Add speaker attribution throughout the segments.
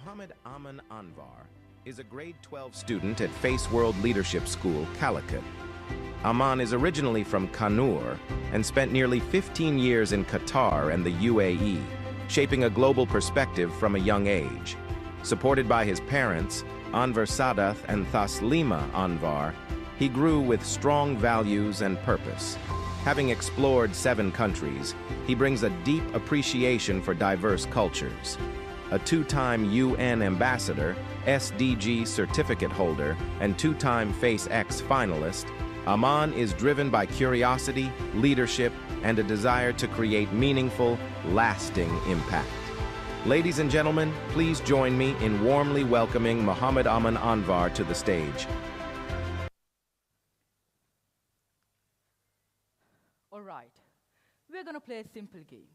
Speaker 1: Muhammed Aman Anvar is a grade 12 student at Face World Leadership School, Calicut. Aman is originally from Kanur and spent nearly 15 years in Qatar and the UAE, shaping a global perspective from a young age. Supported by his parents, Anvar Sadath and Thaslima Anvar, he grew with strong values and purpose. Having explored 7 countries, he brings a deep appreciation for diverse cultures. A 2-time UN ambassador, SDG certificate holder, and 2-time FaceX finalist, Aman is driven by curiosity, leadership, and a desire to create meaningful, lasting impact. Ladies and gentlemen, please join me in warmly welcoming Muhammed Aman Anvar to the stage.
Speaker 2: All right, we're going to play a simple game.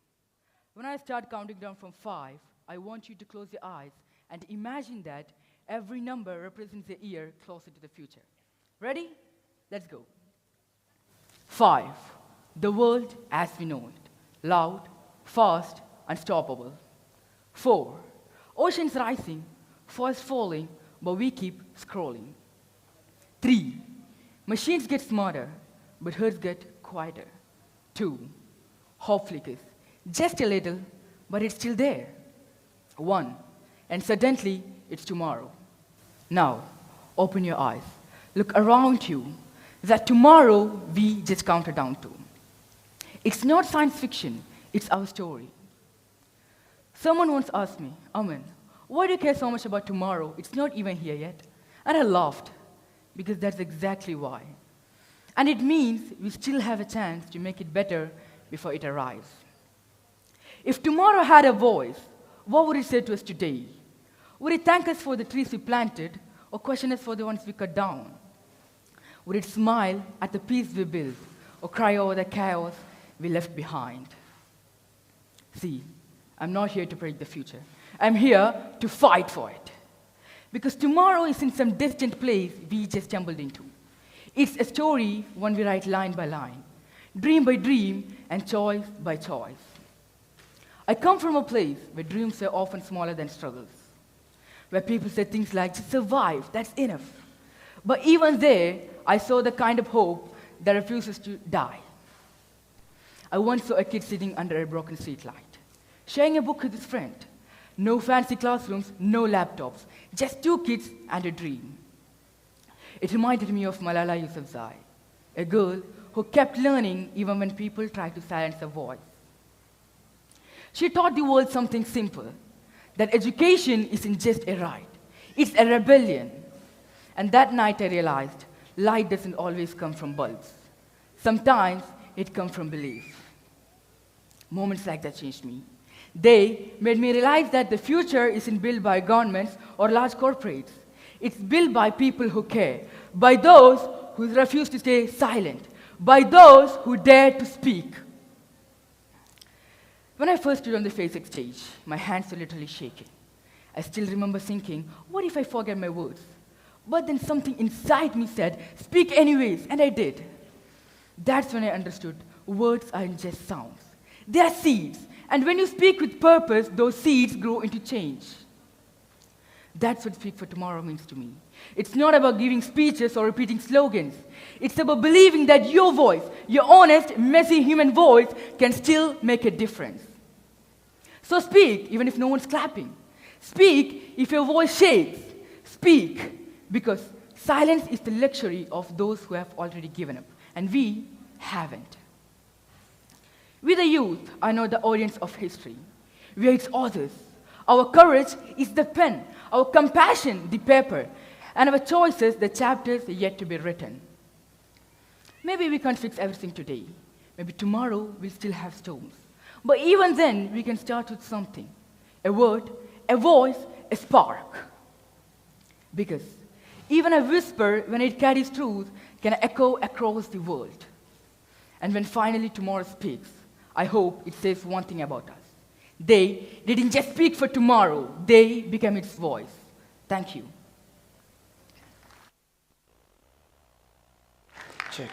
Speaker 2: When I start counting down from 5, I want you to close your eyes and imagine that every number represents a year closer to the future. Ready? Let's go. 5, the world as we know it. Loud, fast, unstoppable. 4, oceans rising, forests falling, but we keep scrolling. 3, machines get smarter, but herds get quieter. 2, hope flickers, just a little, but it's still there. 1, and suddenly it's tomorrow. Now, open your eyes. Look around you. That tomorrow we just counted down to. It's not science fiction, it's our story. Someone once asked me, Aman, why do you care so much about tomorrow? It's not even here yet. And I laughed, because that's exactly why. And it means we still have a chance to make it better before it arrives. If tomorrow had a voice, what would it say to us today? Would it thank us for the trees we planted, or question us for the ones we cut down? Would it smile at the peace we built, or cry over the chaos we left behind? See, I'm not here to predict the future. I'm here to fight for it. Because tomorrow is in some distant place we just stumbled into. It's a story, one we write line by line, dream by dream, and choice by choice. I come from a place where dreams are often smaller than struggles, where people say things like, just survive, that's enough. But even there, I saw the kind of hope that refuses to die. I once saw a kid sitting under a broken streetlight, sharing a book with his friend. No fancy classrooms, no laptops, just 2 kids and a dream. It reminded me of Malala Yousafzai, a girl who kept learning even when people tried to silence her voice. She taught the world something simple, that education isn't just a right, it's a rebellion. And that night I realized light doesn't always come from bulbs. Sometimes it comes from belief. Moments like that changed me. They made me realize that the future isn't built by governments or large corporates. It's built by people who care, by those who refuse to stay silent, by those who dare to speak. When I first stood on the FaceX stage, my hands were literally shaking. I still remember thinking, what if I forget my words? But then something inside me said, speak anyways, and I did. That's when I understood words aren't just sounds. They are seeds, and when you speak with purpose, those seeds grow into change. That's what Speak for Tomorrow means to me. It's not about giving speeches or repeating slogans. It's about believing that your voice, your honest, messy human voice, can still make a difference. So speak, even if no one's clapping. Speak if your voice shakes. Speak. Because silence is the luxury of those who have already given up, and we haven't. We the youth are not the audience of history. We are its authors. Our courage is the pen, our compassion the paper, and our choices the chapters yet to be written. Maybe we can't fix everything today. Maybe tomorrow we'll still have storms. But even then, we can start with something. A word, a voice, a spark. Because even a whisper, when it carries truth, can echo across the world. And when finally tomorrow speaks, I hope it says one thing about us. They didn't just speak for tomorrow, they became its voice. Thank you.
Speaker 1: Check.